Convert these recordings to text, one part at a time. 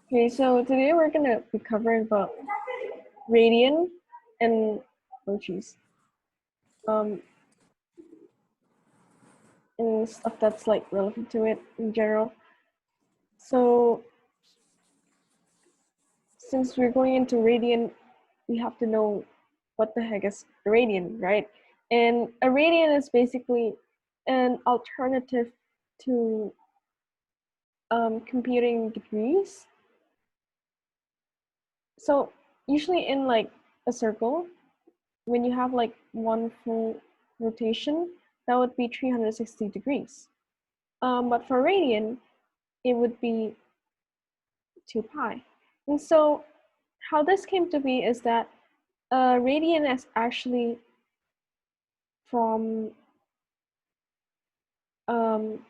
Okay, so today we're gonna be covering about radian and um and stuff that's like relevant to it in general. So since we're going into radian, we have to know what the heck is a radian, right? And a radian is basically an alternative to computing degrees. So usually in like a circle, when you have like one full rotation, that would be 360 degrees. But for radian, it would be 2 pi. And so how this came to be is that radian is actually from um,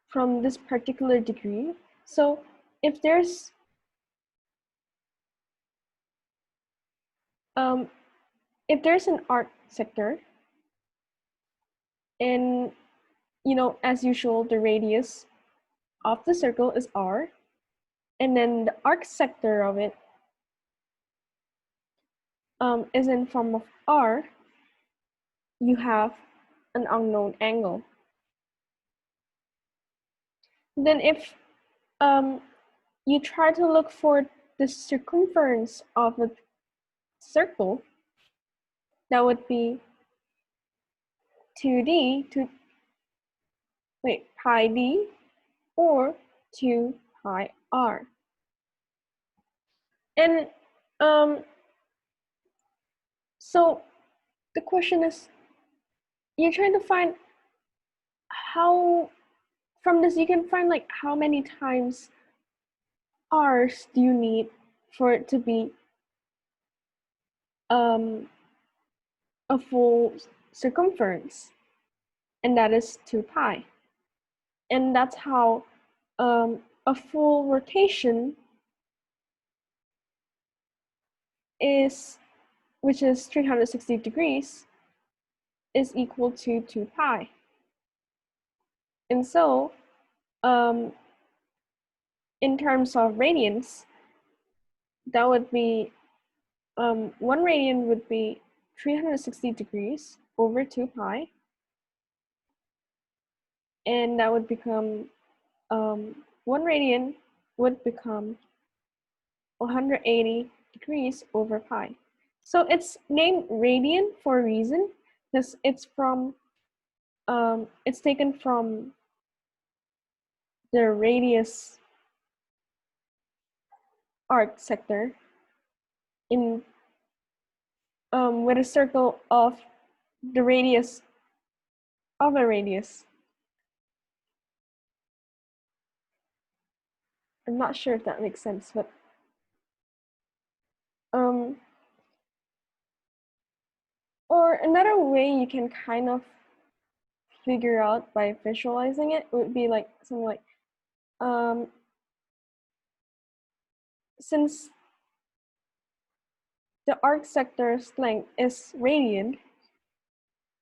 from this particular degree. So if there's um, an arc sector, and as usual, the radius of the circle is r, and then the arc sector of it is in form of r, you have an unknown angle. Then if you try to look for the circumference of a circle, that would be pi d or 2 pi r. And so the question is, you're trying to find how, from this you can find like how many times r's do you need for it to be a full circumference, and that is 2 pi. And that's how a full rotation which is 360 degrees, is equal to 2 pi. And so in terms of radians, that would be 1 radian would be 360 degrees over 2 pi, and that would become 1 radian would become 180 degrees over pi. So it's named radian for a reason, because it's taken from the radius arc sector in with a circle of the radius of a radius. I'm not sure if that makes sense, but or another way you can kind of figure out by visualizing it would be like something like since the arc sector's length is radian,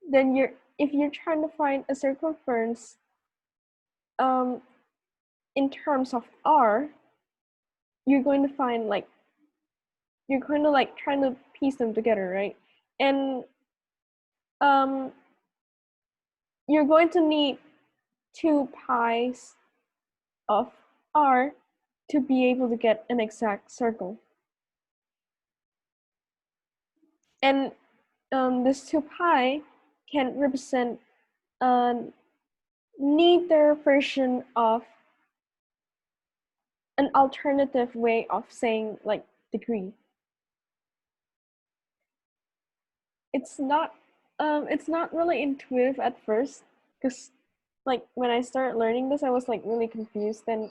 then if you're trying to find a circumference in terms of r, you're going to find like trying to piece them together, right? And you're going to need 2 pi's of r to be able to get an exact circle. And this 2 pi can represent neither version of an alternative way of saying like degree. It's not really intuitive at first, because like when I started learning this, I was like really confused, and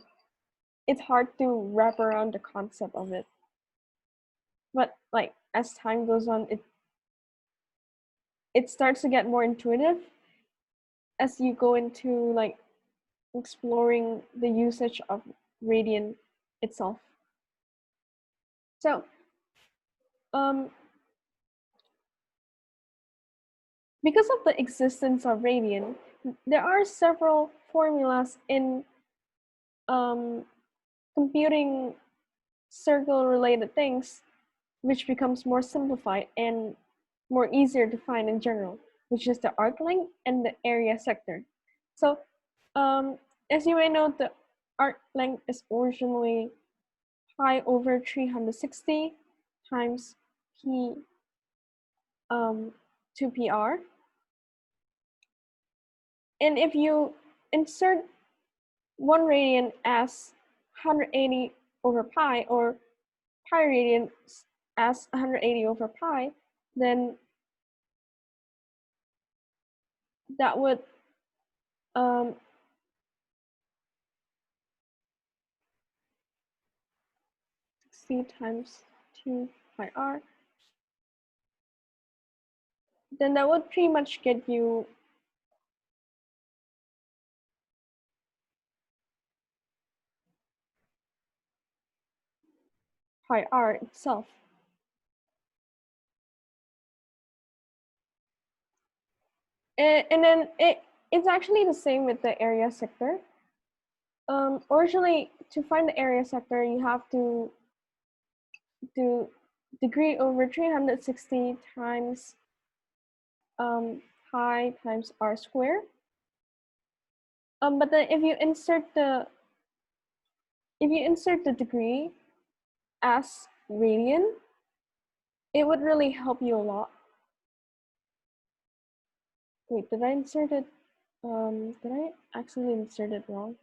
it's hard to wrap around the concept of it. But like as time goes on, it starts to get more intuitive as you go into like exploring the usage of radian itself. So because of the existence of radian, there are several formulas in computing circle related things, which becomes more simplified and more easier to find in general, which is the arc length and the area sector. So as you may know, the arc length is originally pi over 360 times p 2pr. And if you insert 1 radian as 180 over pi, or pi radian as 180 over pi, then that would 60 times 2 pi r, then that would pretty much get you pi r itself. And then it's actually the same with the area sector. Originally, to find the area sector, you have to do degree over 360 times pi times r squared. But then if you insert the degree as radian, it would really help you a lot. Wait, did I insert it? Did I accidentally insert it wrong?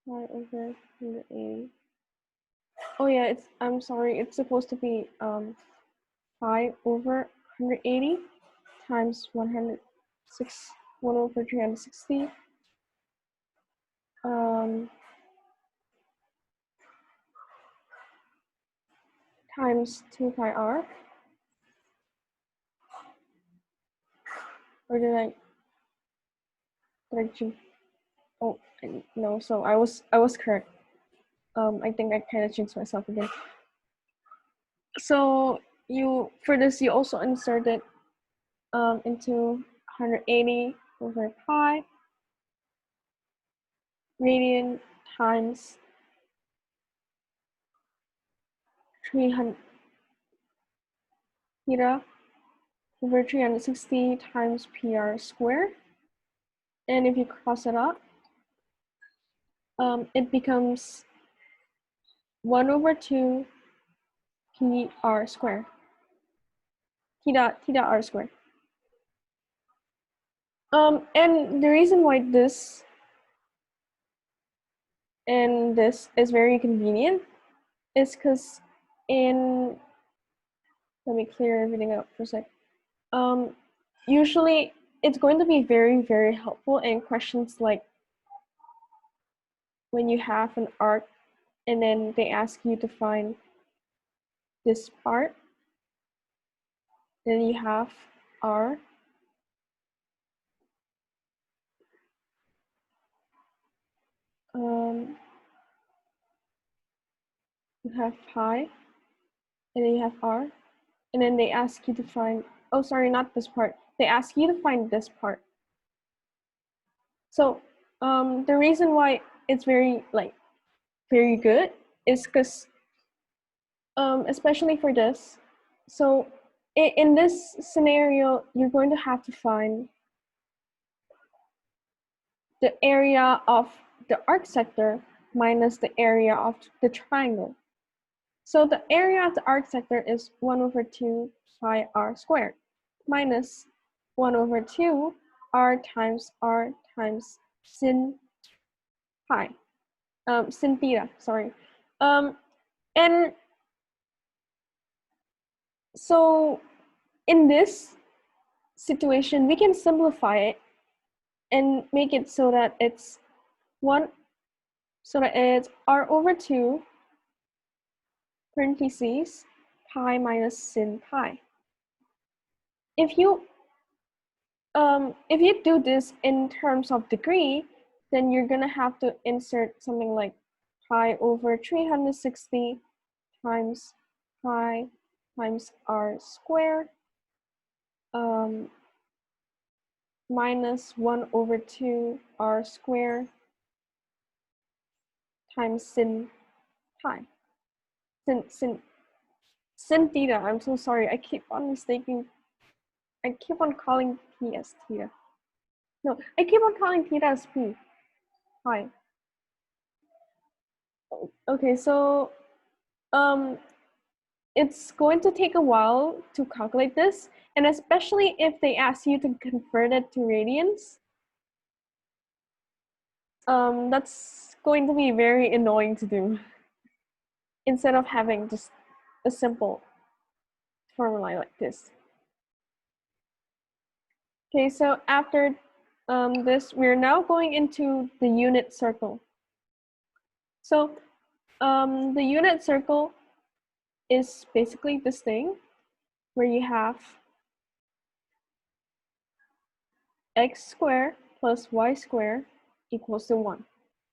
Pi over 180. Oh yeah, I'm sorry, it's supposed to be pi over 180 times 1 over 360 times 2 pi r. Or did I change? Oh no, so I was correct. I think I kind of jinxed myself again. So for this you also inserted into 180 over pi radian times 300 theta over 360 times pr squared. And if you cross it out, it becomes 1 over 2 pr squared. Theta r squared. And the reason why this and this is very convenient is because let me clear everything up for a sec. Usually it's going to be very, very helpful in questions like when you have an arc and then they ask you to find this part, then you have r, you have pi, and then you have r, and then they ask you to find, oh sorry, not this part, they ask you to find this part. So the reason why it's very good is because especially for this, so in this scenario you're going to have to find the area of the arc sector minus the area of the triangle. So the area of the arc sector is 1 over 2 pi r squared minus 1 over 2 r times sin pi, sin theta, sorry. And so in this situation, we can simplify it and make it so that it's r over 2 parentheses pi minus sin pi. If you do this in terms of degree, then you're gonna have to insert something like pi over 360 times pi times r squared minus 1 over 2 r squared times sin pi. Sin theta. I'm so sorry. I keep on calling p as theta. No, I keep on calling theta as p. Pi. Okay, so it's going to take a while to calculate this, and especially if they ask you to convert it to radians, that's going to be very annoying to do instead of having just a simple formula like this. Okay, so after this, we're now going into the unit circle. So the unit circle is basically this thing where you have x squared plus y squared equals to 1.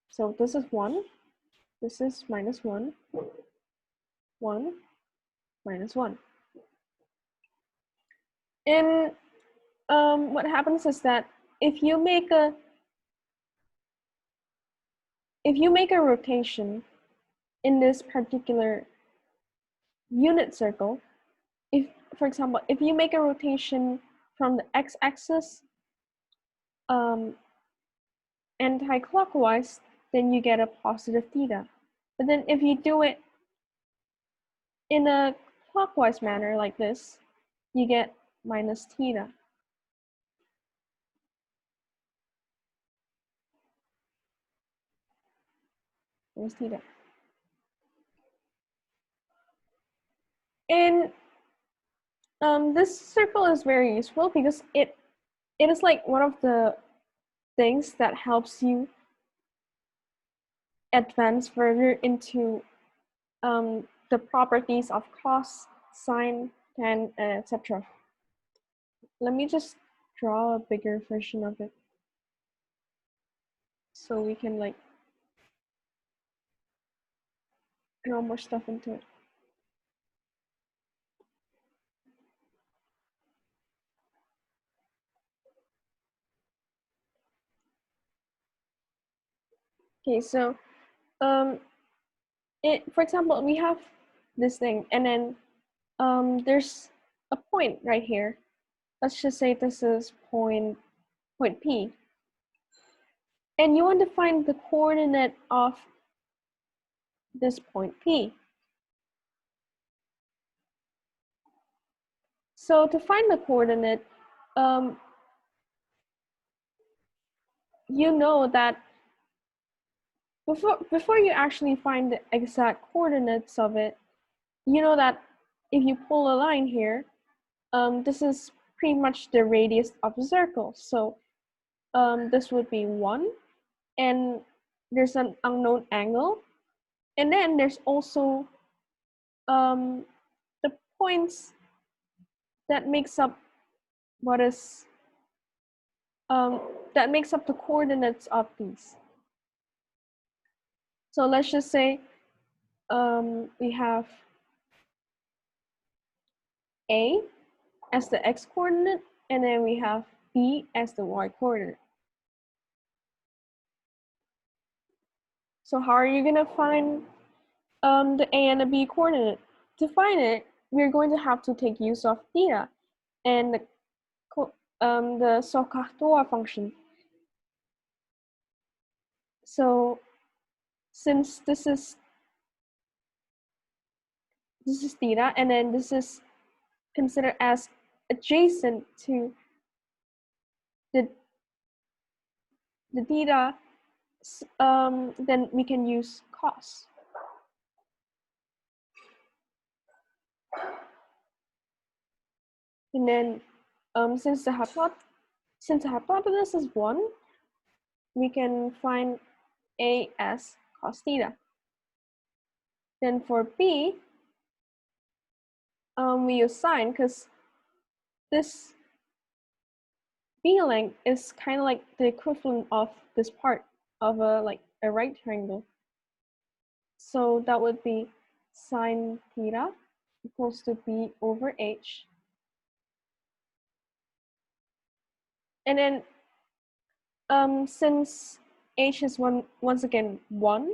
So this is 1, this is minus 1, 1, minus 1. And what happens is that if you make a rotation in this particular unit circle, if, for example, if you make a rotation from the x-axis anti-clockwise, then you get a positive theta. But then if you do it in a clockwise manner like this, you get minus theta. Minus theta. And this circle is very useful because it is like one of the things that helps you advance further into the properties of cos, sine, tan, etc. Let me just draw a bigger version of it so we can like draw more stuff into it. Okay, so for example, we have this thing, and then there's a point right here. Let's just say this is point P. And you want to find the coordinate of this point P. So to find the coordinate, you know that before you actually find the exact coordinates of it, you know that if you pull a line here, this is pretty much the radius of the circle. So this would be 1, and there's an unknown angle. And then there's also the points that makes up that makes up the coordinates of these. So let's just say we have A as the x coordinate, and then we have B as the y coordinate. So how are you gonna find the A and the B coordinate? To find it, we're going to have to take use of theta and the Socahdua function. So since this is theta, and then this is considered as adjacent to the theta, then we can use cos. And then since the hypotenuse is 1, we can find A as cos theta. Then for B, we use sine because this B length is kind of like the equivalent of this part of a right triangle. So that would be sine theta equals to B over H. And then since H is once again 1,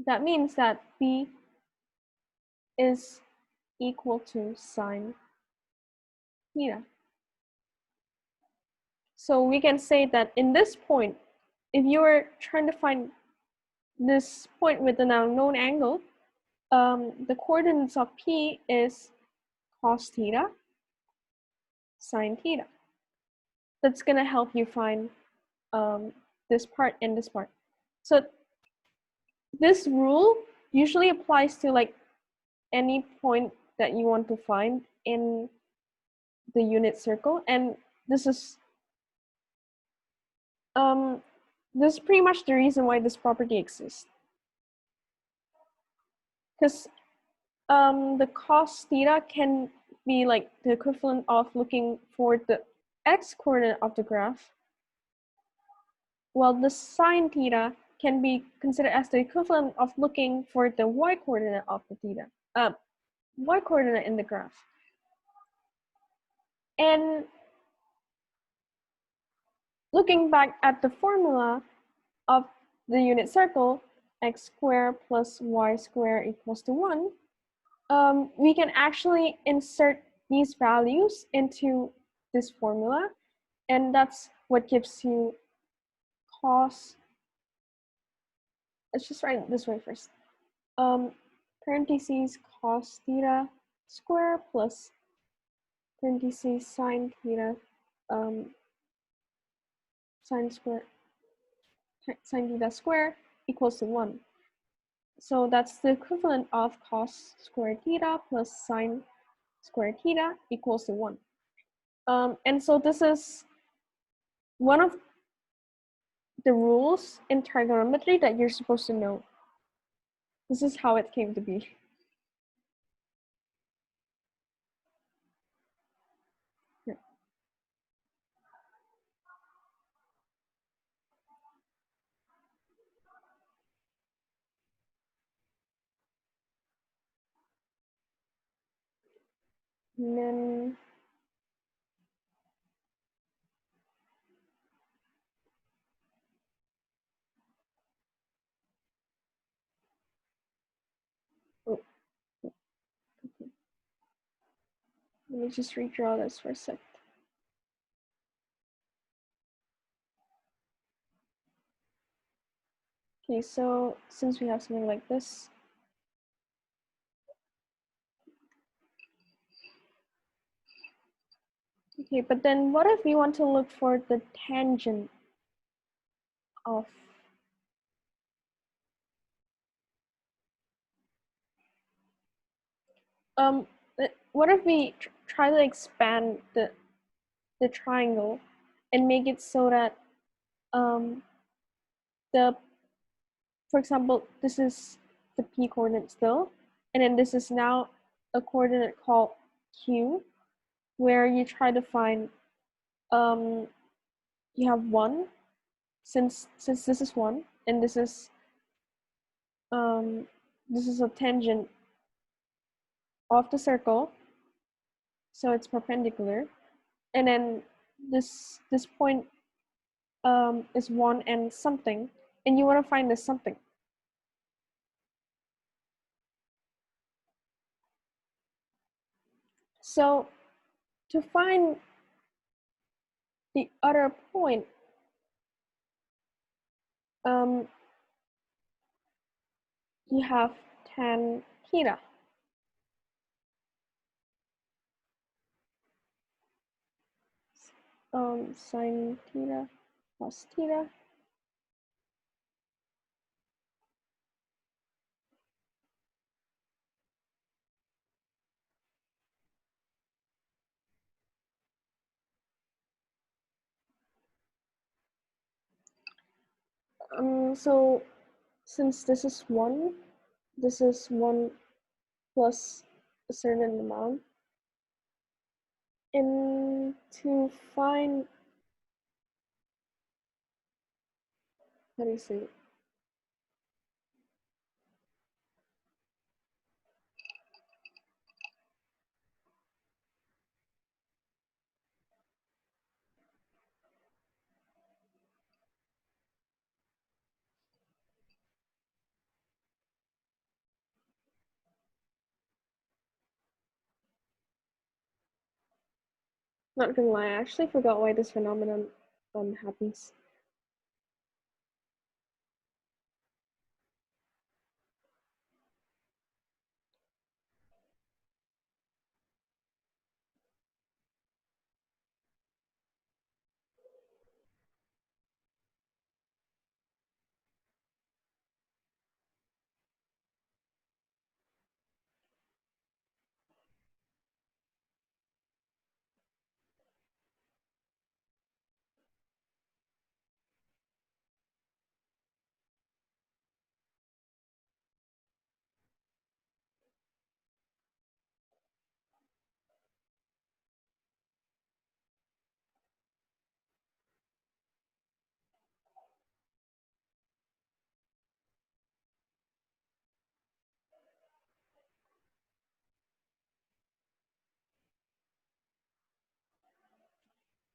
That means that B is equal to sine theta. So we can say that in this point, if you are trying to find this point with an unknown angle, the coordinates of P is cos theta, sine theta. That's gonna help you find this part and this part. So this rule usually applies to like any point that you want to find in the unit circle, and this is pretty much the reason why this property exists. Because the cos theta can be like the equivalent of looking for the x coordinate of the graph, while the sine theta can be considered as the equivalent of looking for the y coordinate of the theta, y coordinate in the graph. And looking back at the formula of the unit circle, x squared plus y squared equals to 1, we can actually insert these values into this formula, and that's what gives you cos. Let's just write it this way first. Parentheses cos theta square plus parentheses sine theta sine theta square equals to 1. So that's the equivalent of cos squared theta plus sine squared theta equals to 1. And so this is one of the rules in trigonometry that you're supposed to know. This is how it came to be. Yeah. And then oh, okay. Let me just redraw this for a sec. Okay, so since we have something like this, okay, but then what if we want to look for the tangent of what if we try to expand the triangle and make it so that for example, this is the P coordinate still, and then this is now a coordinate called Q, where you try to find you have 1, since this is 1 and this is a tangent of the circle, so it's perpendicular, and then this point is 1 and something, and you want to find this something. So to find the other point, you have tan theta. Sine theta plus theta. So since this is 1, this is 1 plus a certain amount. And to find, how do you say it? Not gonna lie, I actually forgot why this phenomenon happens.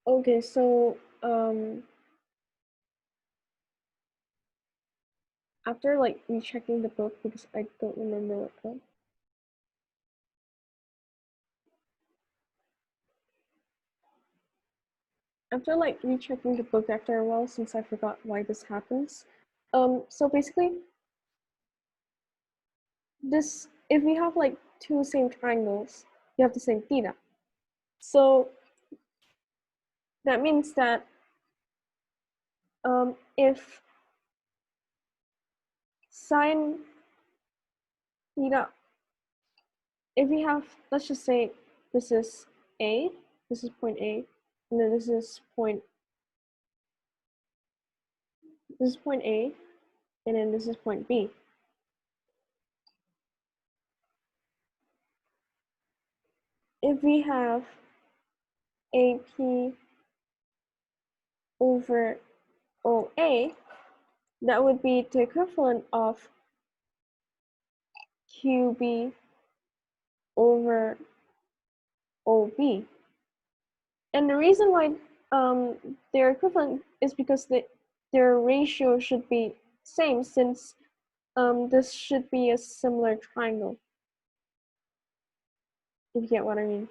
Okay, so after like rechecking the book because I don't remember what after like rechecking the book after a while since I forgot why this happens. So basically this if we have like two same triangles, you have the same theta. So that means that if sine theta, if we have, let's just say this is A, this is point A, and then this is point A, and then this is point B. If we have AP over OA, that would be the equivalent of QB over OB. And the reason why they're equivalent is because their ratio should be same since this should be a similar triangle, if you get what I mean.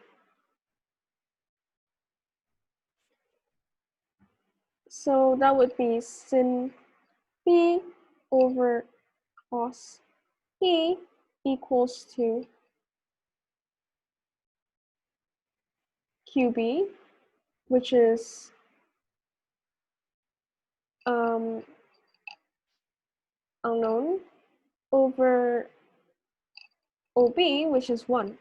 So that would be sin B over cos E equals to QB, which is unknown, over OB, which is 1.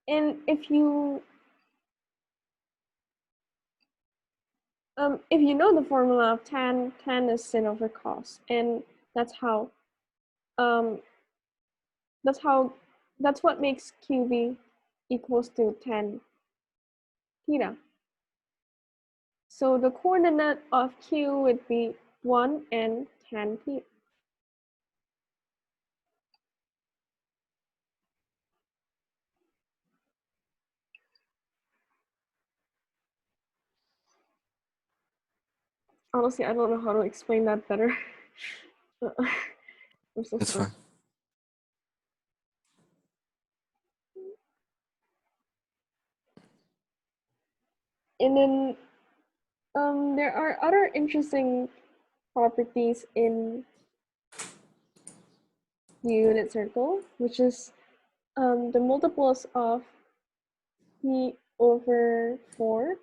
And if you know the formula of tan is sin over cos, and that's what makes QB equals to tan theta. So the coordinate of Q would be 1 and tan theta. Honestly, I don't know how to explain that better. I'm so It's sorry. fine. And then there are other interesting properties in the unit circle, which is the multiples of p over 4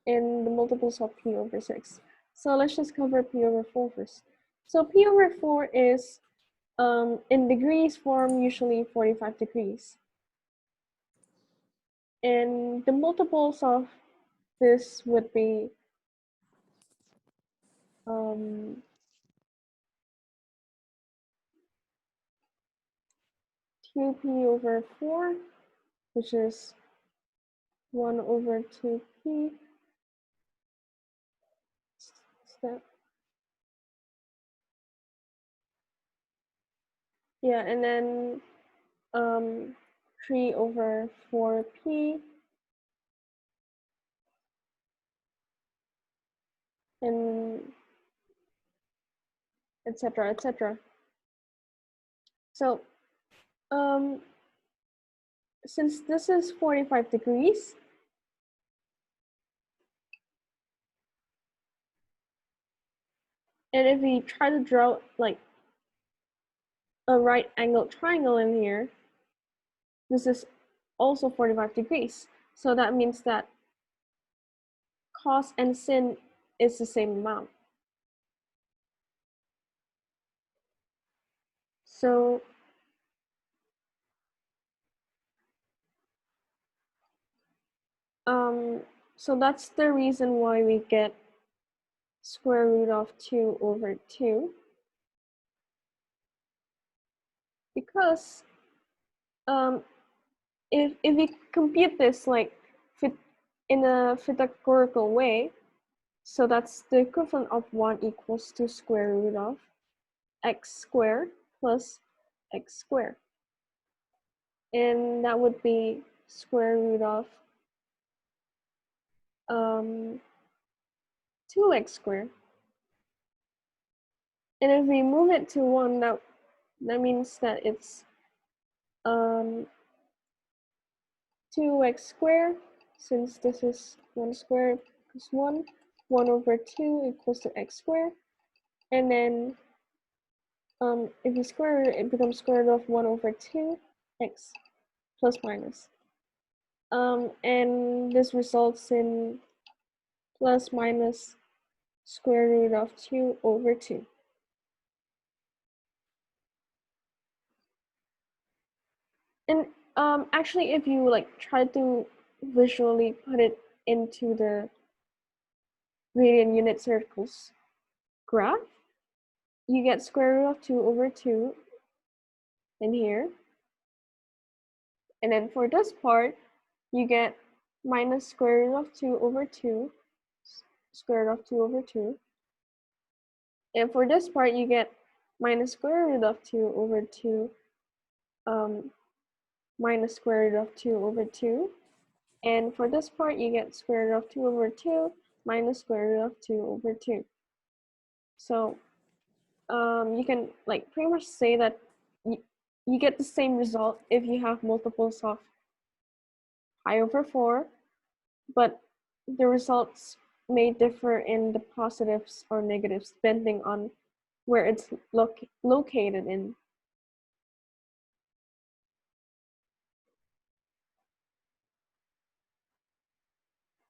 and the multiples of p over 6. So let's just cover p over 4 first. So p over 4 is in degrees form usually 45 degrees. And the multiples of this would be 2p over 4, which is 1 over 2p. Step. Yeah, and then 3 over 4p, and etc. etc. So since this is 45 degrees, and if we try to draw like a right angled triangle in here, this is also 45 degrees. So that means that cos and sin is the same amount. So so that's the reason why we get square root of 2 over 2, because if we compute this like in a Pythagorean way, so that's the equivalent of 1 equals to square root of x squared plus x squared, and that would be square root of 2x squared. And if we move it to 1, that means that it's 2x squared, since this is 1 squared plus 1, 1 over 2 equals to x squared. And then if you square it, it becomes square root of 1 over 2 x plus minus. And this results in plus minus square root of 2 over 2. And actually, if you like try to visually put it into the radian unit circles graph, you get square root of 2 over 2 in here. And then for this part, you get minus square root of 2 over 2, square root of 2 over 2. And for this part, you get minus square root of 2 over 2, minus square root of 2 over 2. And for this part, you get square root of 2 over 2 minus square root of 2 over 2. So you can like pretty much say that you get the same result if you have multiples of pi over 4, but the results may differ in the positives or negatives depending on where it's located in.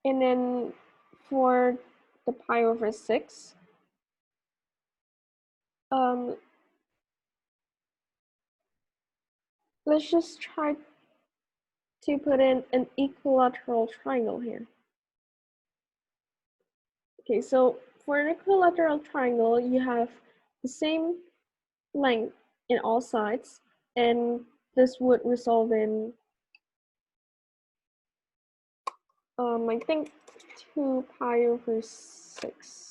And then for the pi over 6, let's just try to put in an equilateral triangle here. Okay, so for an equilateral triangle, you have the same length in all sides, and this would result in, I think 2 pi over 6.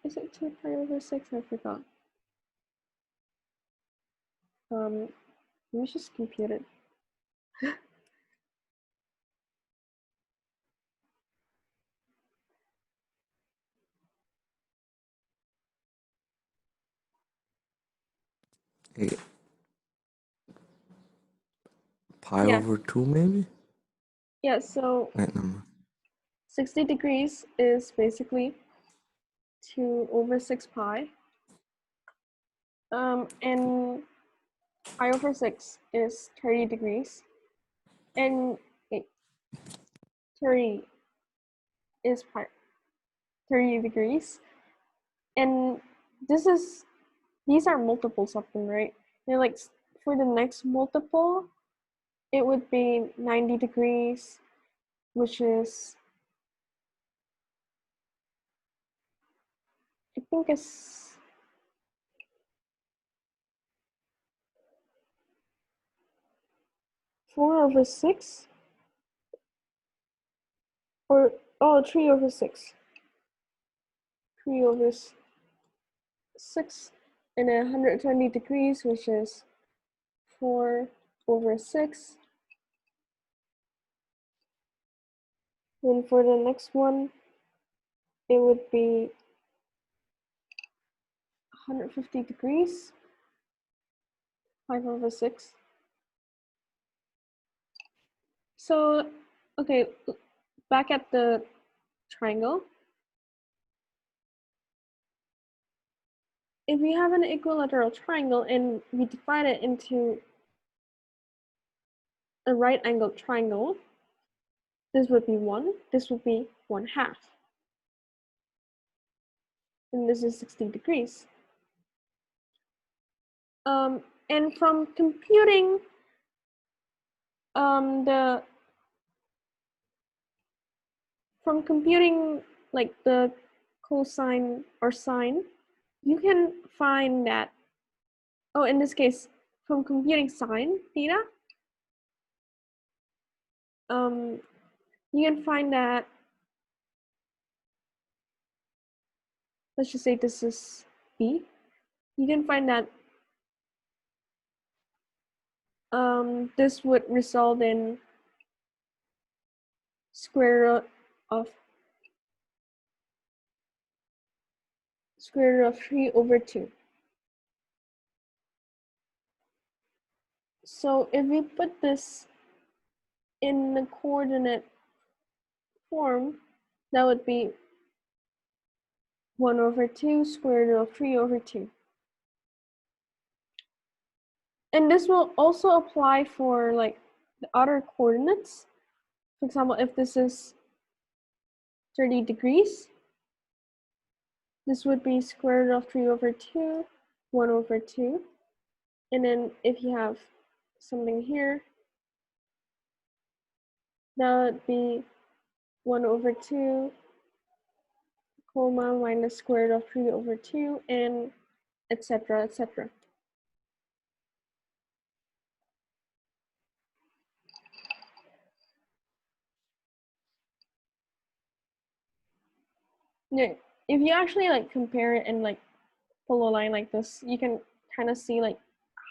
Is it 2 pi over 6? I forgot. Let me just compute it. Okay. Pi Yeah. over 2 maybe? Yeah, so Right number. 60 degrees is basically 2 over 6 pi. And pi over 6 is 30 degrees. And 30 is 30 degrees. And these are multiples of them, right? And like for the next multiple, it would be 90 degrees, which is, I think it's 4 over 6, or 3 over 6. 3 over 6, and then 120 degrees, which is 4 over 6. And for the next one, it would be 150 degrees, 5/6. So, okay, back at the triangle. If we have an equilateral triangle and we divide it into a right angled triangle, this would be 1, this would be 1/2. And this is 60 degrees. And from computing like the cosine or sine, you can find that, oh, in this case, from computing sine theta, you can find that, let's just say this is B. You can find that this would result in square root of 3/2. So if we put this in the coordinate form, that would be 1/2 square root of 3/2. And this will also apply for like the other coordinates. For example, if this is 30 degrees, this would be square root of 3/2, 1/2. And then if you have something here, that would be 1/2, comma, minus square root of 3/2, and etc., etc. Yeah, if you actually like compare it and like pull a line like this, you can kind of see like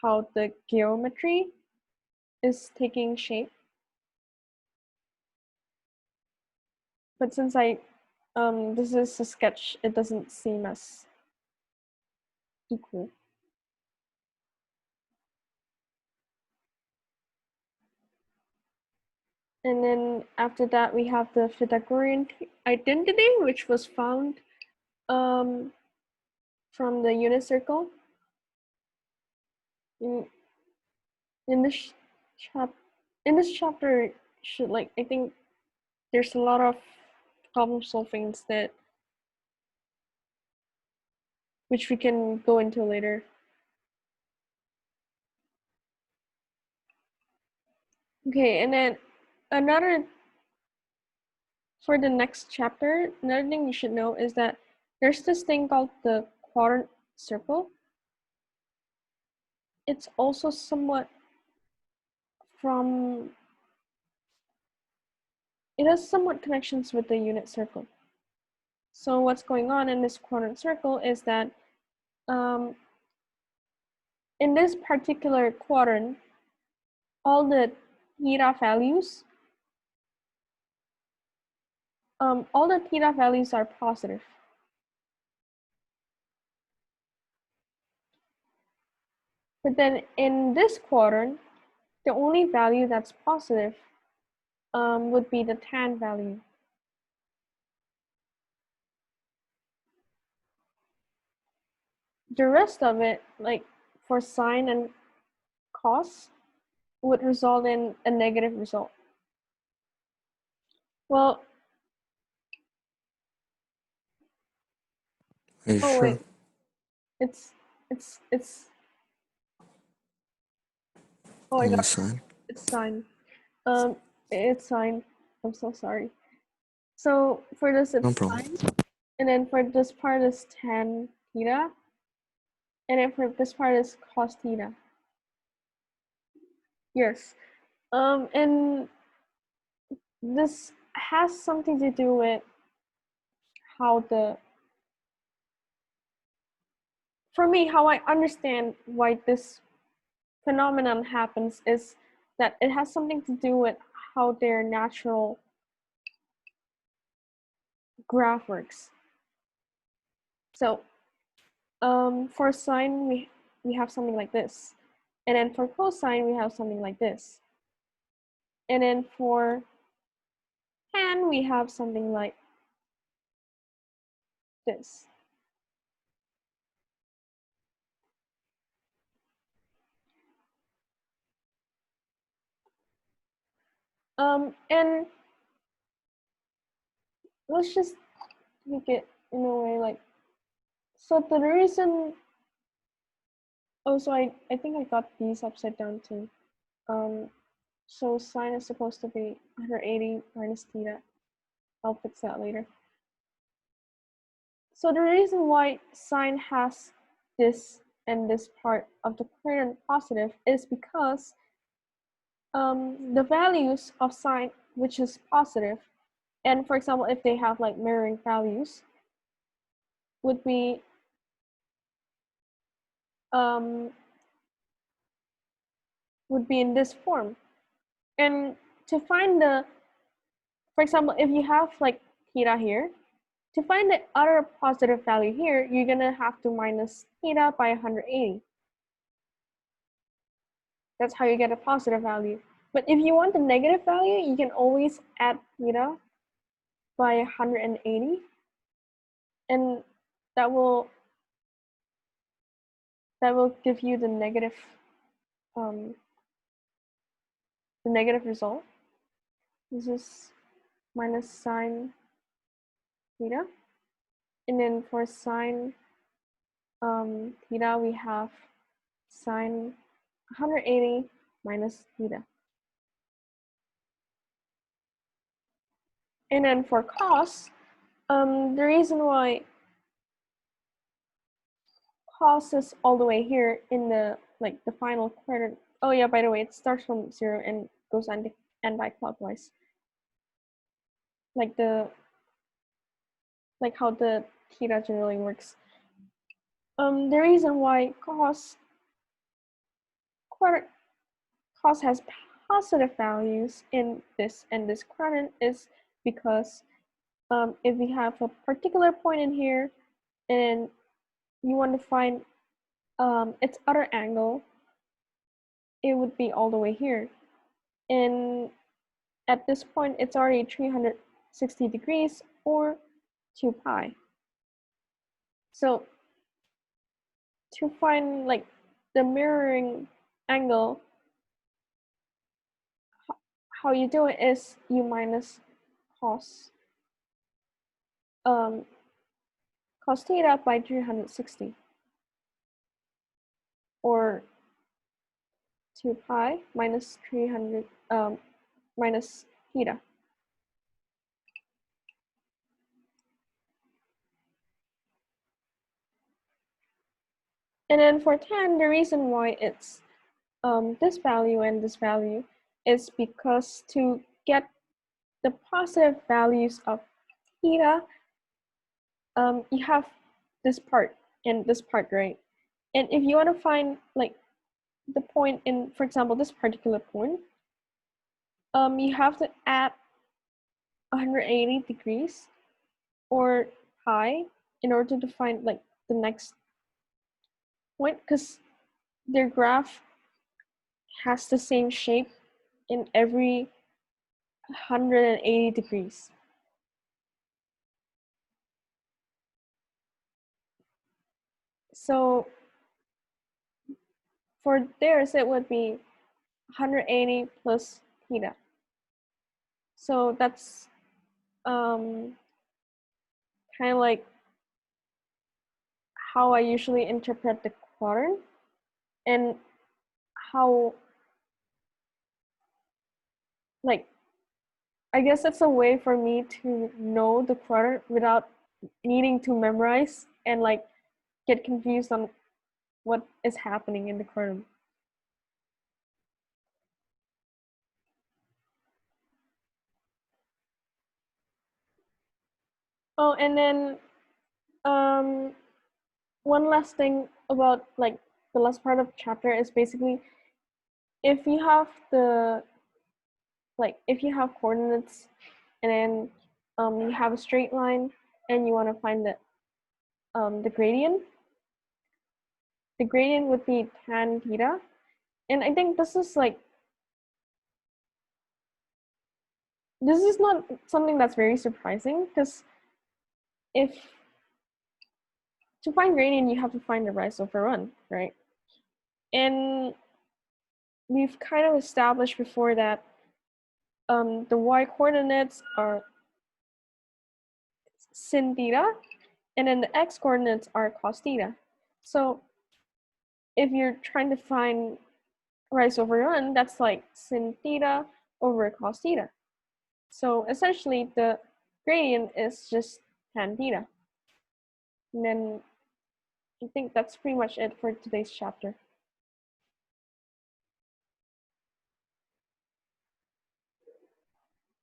how the geometry is taking shape. But since this is a sketch, it doesn't seem as equal. And then after that, we have the Pythagorean identity, which was found from the unit circle. In this chapter, I think there's a lot of problem solving instead, which we can go into later. Okay, and then for the next chapter, another thing you should know is that there's this thing called the quadrant circle. It's also it has somewhat connections with the unit circle. So what's going on in this quadrant circle is that in this particular quadrant, all the theta values are positive. But then in this quadrant, the only value that's positive would be the tan value. The rest of it, like for sine and cos, would result in a negative result. Well, Are you oh sure? wait, it's oh my Only god, sine? it's sine. It's sine. I'm so sorry. So for this, No it's problem. sine, and then for this part is tan theta, and then for this part is cos theta. Yes, and this has something to do with how for me, how I understand why this phenomenon happens is that it has something to do with how their natural graph works. So for sine, we have something like this. And then for cosine, we have something like this. And then for tan, we have something like this. And let's just take it in a way like, so the reason, oh, so I think I got these upside down too. So sine is supposed to be 180 minus theta. I'll fix that later. So the reason why sine has this and this part of the quadrant positive is because the values of sine, which is positive, and for example, if they have like mirroring values, would be in this form. And to find the, for example, if you have like theta here, to find the other positive value here, you're gonna have to minus theta by 180. That's how you get a positive value. But if you want the negative value, you can always add theta by 180, and that will give you the negative result. This is minus sine theta, and then for sine theta, we have sine 180 minus theta. And then for cos, the reason why cos is all the way here in the the final quadrant. Oh yeah, by the way, it starts from 0 and goes anti-clockwise. Like how the theta generally works. The reason why cos has positive values in this and this quadrant is because if we have a particular point in here and you want to find its other angle, it would be all the way here. And at this point, it's already 360 degrees or 2 pi. So to find like the mirroring angle, how you do it is you minus cos theta by 360, or 2 pi minus 300 minus theta. And then for tan, the reason why it's this value and this value is because to get the positive values of theta, you have this part and this part, right? And if you want to find like the point in, for example, this particular point, you have to add 180 degrees or pi in order to find like the next point, because their graph has the same shape in every 180 degrees. So for theirs, it would be 180 plus theta. So that's kind of like how I usually interpret the quadrant, and how, like, I guess that's a way for me to know the quadrant without needing to memorize and like get confused on what is happening in the quadrant. Oh, and then one last thing about like the last part of the chapter is basically if you have if you have coordinates and then you have a straight line and you want to find the gradient would be tan theta. And I think this is not something that's very surprising, because if to find gradient, you have to find the rise over run, right? And we've kind of established before that the y coordinates are sin theta, and then the x coordinates are cos theta. So if you're trying to find rise over run, that's like sin theta over cos theta. So essentially, the gradient is just tan theta. And then I think that's pretty much it for today's chapter.